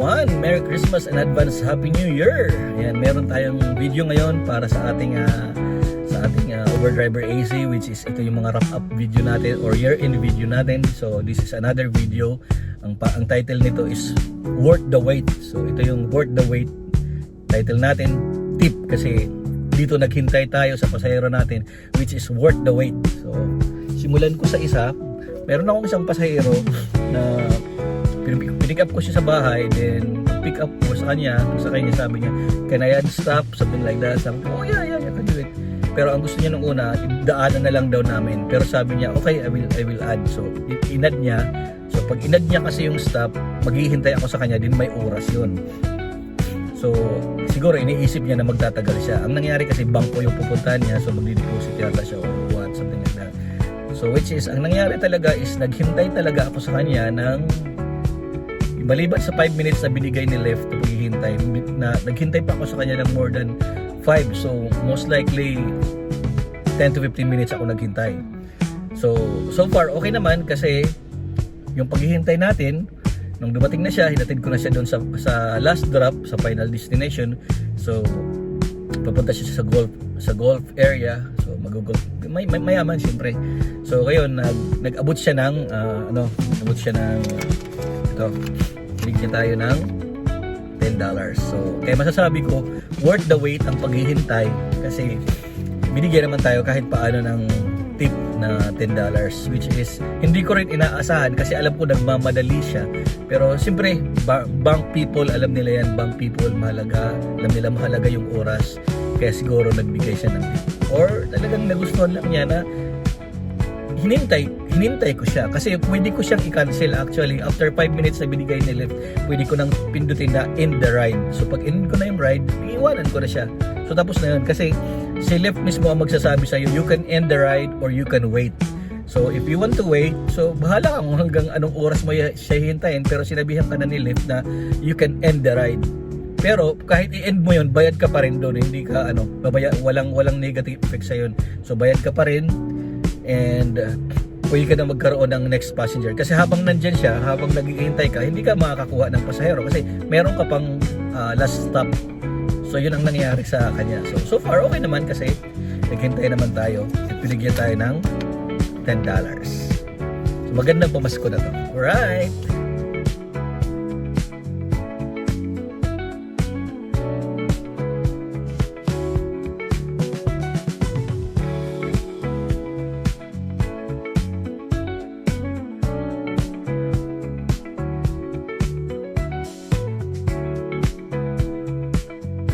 everyone! Merry Christmas and advance Happy New Year! Ayan, meron tayong video ngayon para sa ating Uber Driver AC, which is ito yung mga wrap-up video natin or year-end video natin. So this is another video. Ang title nito is Worth the Wait. So ito yung Worth the Wait title natin. Tip kasi dito naghintay tayo sa pasahero natin, which is worth the wait. So simulan ko sa isa. Meron akong isang pasahero na pick up ko siya sa bahay, then pick up ko sa kanya, sabi niya, can I add stop? Something like that. Sabi ko, oh yeah, I can do it. Pero ang gusto niya nung una, daanan na lang daw namin. Pero sabi niya, okay, I will add. So inad niya. So pag inad niya kasi yung stop, maghihintay ako sa kanya, din may oras yun. So siguro iniisip niya na magtatagal siya. Ang nangyari kasi bangko yung pupuntahan niya, so magdi-deposit yata siya or what, something like that. So which is, ang nangyari talaga is naghintay talaga ako sa kanya ng maliban sa 5 minutes na binigay ni Lyft na paghihintay, na naghintay pa ako sa kanya ng more than 5. So most likely 10 to 15 minutes ako naghintay. So far okay naman kasi yung paghihintay natin, nung dumating na siya, hinatid ko na siya doon sa last drop, sa final destination. So papunta siya sa golf area. So mag-golf, mayaman siyempre. So ngayon nag-abot siya ng nag-abot siya ng ito, bigyan tayo ng $10. So kaya masasabi ko worth the wait ang paghihintay kasi binigyan naman tayo kahit paano ng tip na $10, which is hindi ko rin inaasahan kasi alam ko nagmamadali siya. Pero siyempre bank people, alam nila yan, bank people mahalaga, alam nila mahalaga yung oras, kaya siguro nagbigay siya ng tip or talagang nagustuhan lang niya na hinintay ko siya kasi pwede ko siyang i-cancel. Actually after 5 minutes na binigay ni Lyft, pwede ko nang pindutin na end the ride. So pag end ko na yung ride, iiwanan ko na siya. So tapos na yun kasi si Lyft mismo ang magsasabi sa'yo, you can end the ride or you can wait. So if you want to wait, so bahala ka kung hanggang anong oras mo siya hintayin, pero sinabihan ka na ni Lyft na you can end the ride. Pero kahit i-end mo yun, bayad ka pa rin doon. Hindi ka walang negative effect sa yun. So bayad ka pa rin and pwede ka na magkaroon ng next passenger. Kasi habang nandyan siya, habang naghihintay ka, hindi ka makakakuha ng pasahero kasi meron ka pang last stop. So yun ang nangyayari sa kanya. So far okay naman kasi naghintay naman tayo at binigyan tayo ng $10. So magandang pamasko na to. Alright!